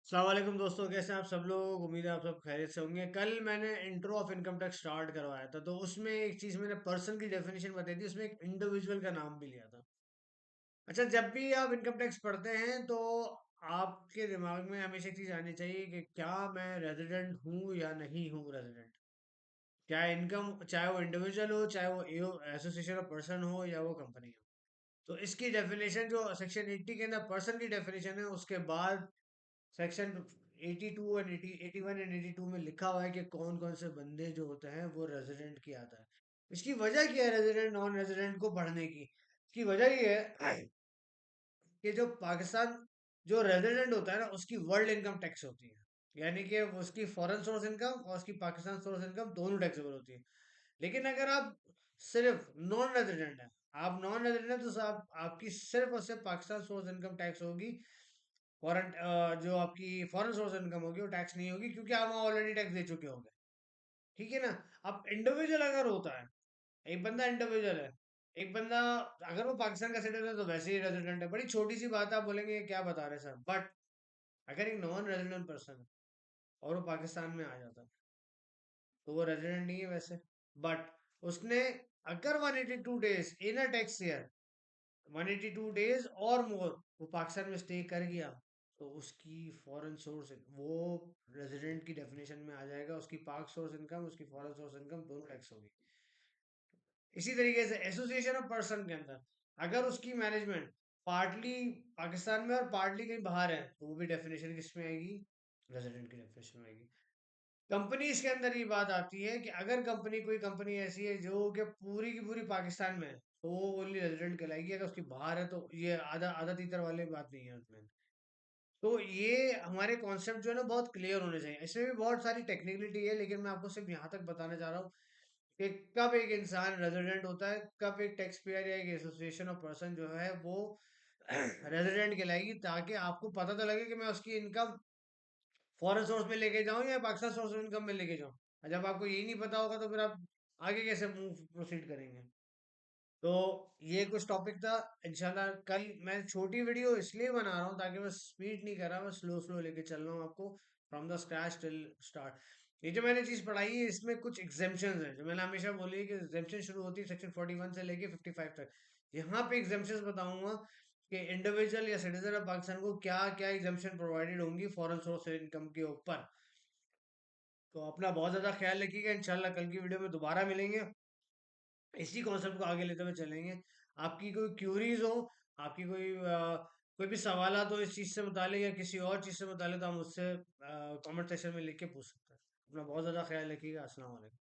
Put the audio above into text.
अस्सलाम वालेकुम दोस्तों, कैसे हैं आप सब लोग। उम्मीद है आप सब खैरियत से होंगे। कल मैंने intro of income tax start करवाया था, तो उसमें एक चीज़ मैंने पर्सन की डेफिनेशन बताई थी, उसमें एक इंडिविजुअल का नाम भी लिया था। अच्छा, जब भी आप इनकम टैक्स पढ़ते हैं तो आपके दिमाग में हमेशा एक चीज़ आनी चाहिए कि क्या मैं रेजिडेंट हूँ या नहीं हूँ रेजिडेंट। क्या इनकम, चाहे वो इंडिविजुअल हो, चाहे वो एसोसिएशन ऑफ पर्सन हो या वो कंपनी हो। तो इसकी डेफिनेशन जो सेक्शन 80 के अंदर पर्सन की डेफिनेशन है, उसके बाद सेक्शन 82 एंड 81 एंड 82 में लिखा हुआ है कि कौन कौन से बंदे जो होते हैं वो रेजिडेंट की आता है। इसकी वजह क्या है रेजिडेंट नॉन रेजिडेंट को पढ़ने की? इसकी वजह ये है कि जो पाकिस्तान, जो रेजिडेंट होता है ना, उसकी वर्ल्ड इनकम टैक्स होती है। यानी कि वो उसकी फॉरेन सोर्स इनकम और उसकी पाकिस्तान सोर्स इनकम दोनों टैक्सेबल होती है। लेकिन अगर आप सिर्फ नॉन रेजिडेंट हैं, आप नॉन रेजिडेंट हैं, तो आपकी सिर्फ और सिर्फ पाकिस्तान सोर्स इनकम टैक्स होगी। फॉरेन, जो आपकी फॉरेन सोर्स इनकम होगी वो टैक्स नहीं होगी, क्योंकि आप वहाँ ऑलरेडी टैक्स दे चुके होंगे। ठीक है ना? अब इंडिविजुअल अगर होता है, एक बंदा इंडिविजुअल है, एक बंदा अगर वो पाकिस्तान का सिटीजन है तो वैसे ही रेजिडेंट है। बड़ी छोटी सी बात है, आप बोलेंगे ये क्या बता रहे हैं सर, बट अगर एक नॉन रेजिडेंट पर्सन है और वो पाकिस्तान में आ जाता है तो वो रेजिडेंट नहीं है वैसे। बट उसने अगर 182 days in a tax year, 182 days और मोर वो पाकिस्तान में स्टे कर गया, तो उसकी फॉरेन सोर्स, वो रेजिडेंट की डेफिनेशन में आ जाएगा। उसकी पाक सोर्स इनकम, उसकी फॉरेन सोर्स इनकम दोनों टैक्स होगी। इसी तरीके से एसोसिएशन ऑफ पर्सन के अंदर अगर उसकी मैनेजमेंट पार्टली पाकिस्तान में और पार्टली कहीं बाहर है, तो वो भी डेफिनेशन किस में आएगी? रेजिडेंट की डेफिनेशन में आएगी। कंपनीज के अंदर ये बात आती है कि अगर कंपनी, कोई कंपनी ऐसी है जो कि पूरी की पूरी पाकिस्तान में है, तो वो ओनली रेजिडेंट कहलाएगी। अगर उसकी बाहर है तो ये आधा आधा तीतर वाली बात नहीं है उसमें। तो ये हमारे कॉन्सेप्ट जो है ना बहुत क्लियर होने चाहिए। इसमें भी बहुत सारी टेक्निकलिटी है, लेकिन मैं आपको सिर्फ यहाँ तक बताना चाह रहा हूँ कि कब एक इंसान रेजिडेंट होता है, कब एक टैक्स पेयर या एक एसोसिएशन ऑफ पर्सन जो है वो रेजिडेंट कहलाएगी, ताकि आपको पता तो लगे कि मैं उसकी इनकम फॉरेन सोर्स में लेके जाऊं या पाकिस्तान सोर्स इनकम में लेके जाऊं। और जब आपको यही नहीं पता होगा तो फिर आप आगे कैसे मूव प्रोसीड करेंगे? तो ये कुछ टॉपिक था। इंशाल्लाह कल मैं छोटी वीडियो इसलिए बना रहा हूँ ताकि मैं स्पीड नहीं कर रहा, मैं स्लो स्लो लेके चल रहा हूँ आपको, from the scratch till start. ये जो मैंने चीज पढ़ाई है इसमें कुछ एग्जेम्पशंस हैं, जो मैंने हमेशा बोली है कि एग्जेम्पशन शुरू होती है सेक्शन 41 से लेके 55 तक। यहाँ पे एग्जेम्पशंस बताऊंगा कि इंडिविजुअल या सिटीजन ऑफ पाकिस्तान को क्या क्या एग्जेम्पशन प्रोवाइडेड होंगी फॉरेन सोर्स इनकम के ऊपर। तो अपना बहुत ज्यादा ख्याल रखिएगा। इंशाल्लाह कल की वीडियो में दोबारा मिलेंगे, इसी कॉन्सेप्ट को आगे लेते हुए चलेंगे। आपकी कोई क्यूरीज हो, आपकी कोई भी सवाल हो इस चीज से मुतालिक या किसी और चीज से मुतालिक, तो हम उससे कमेंट सेक्शन में लिख के पूछ सकते हैं। अपना बहुत ज्यादा ख्याल रखिएगा। अस्सलाम वालेकुम।